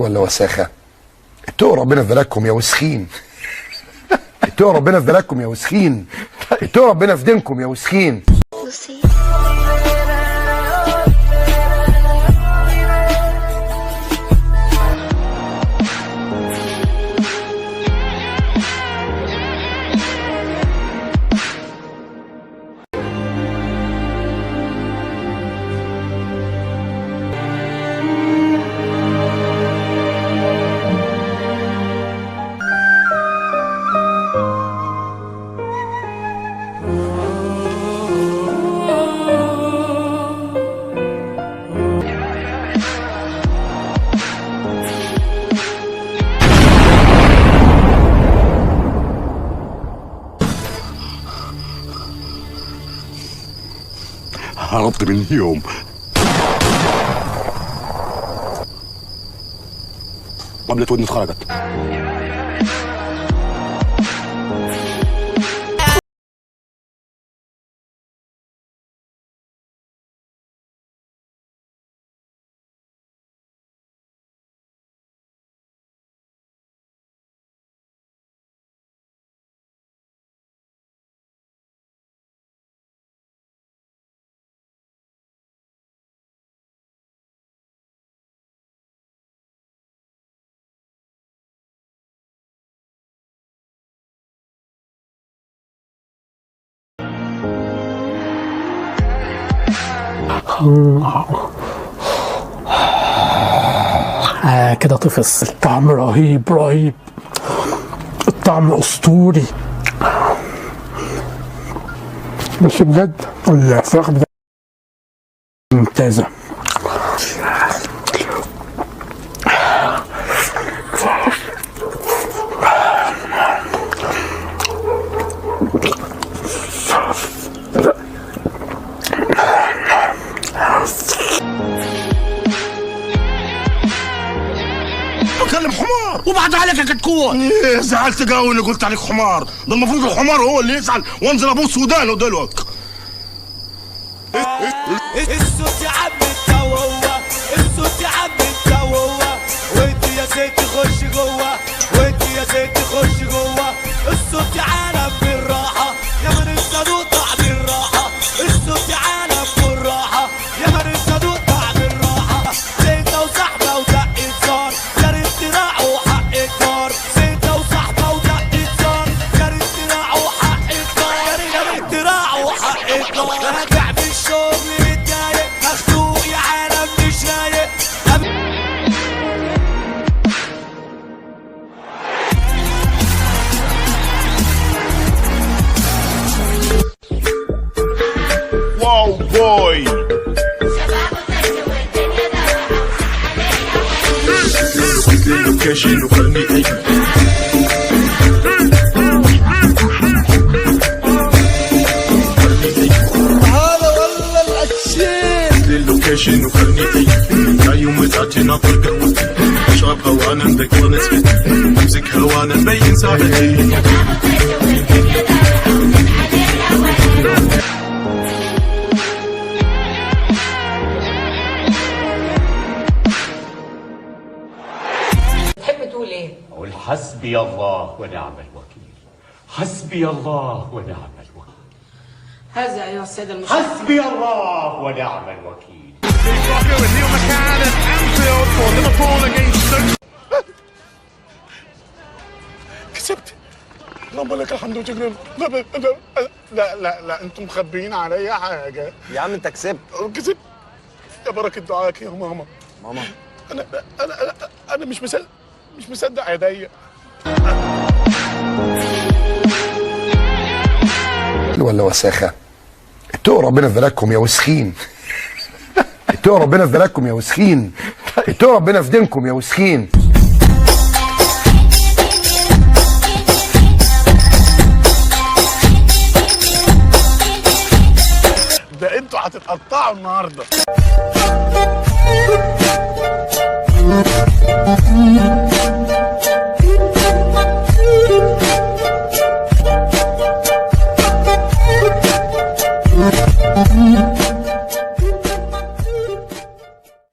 ولا وساخة؟ اتقوا ربنا في بلدكم يا وسخين. اتقوا ربنا في بلدكم يا وسخين. اتقوا ربنا في دينكم يا وسخين. هربت من يوم قبل ودني اتخرجت. كده طفص. الطعم رهيب رهيب، الطعم اسطوري. بس بجد الفراخ بتاعتها ممتازة. بكلم حمار وبعد عليك يا كتكوت. ايه زعلت قوي اني قلت عليك حمار؟ ده المفروض الحمار هو اللي يزعل وانزل ابوس ودانه دلوقتي. الصوت يا عم التوه، الصوت يا عم التوه، وانت يا ست خش جوه، وانت يا ست خش جوه. الصوت يا عالم بالراحه يا من الصدوق طعم الراحه. الصوت يا عالم بالراحه يا من الصدوق طعم الراحه. زيته وصحبه ودقه زار يا ريت تراعوا حق الدار. زيته وصحبه ودقه زار يا ريت تراعوا حق الدار. يا ريت تراعوا حق الدار. راجع من الشغل متضايق مخنوق يا عالم مش رايق. واو بوي اللوكيشن وخلني هذا والله الاشين اللوكيشن وخلني يا يوم تاتي ناطر قهوتي اشرب هوانا نذكر نسبتي امسك هوانا نبين ساعتي. تحب تقول ايه؟ قل حسبي الله ونعم الوكيل. حسبي الله ونعم الوكيل. هذا ايها الساده المشاهدين، حسبي الله ونعم الوكيل. كسبت. اللهم لك الحمد وشكرا. لا انتم مخبيين عليا حاجه. يا عم انت كسبت. كسبت يا بركه دعاك يا ماما. ماما انا مش مصدق عيديا. ولا وساخة؟ اتقوا ربنا في بلدكم يا وسخين. اتقوا ربنا في بلدكم يا وسخين. اتقوا ربنا في دينكم يا وسخين. ده انتوا هتتقطعوا النهارده.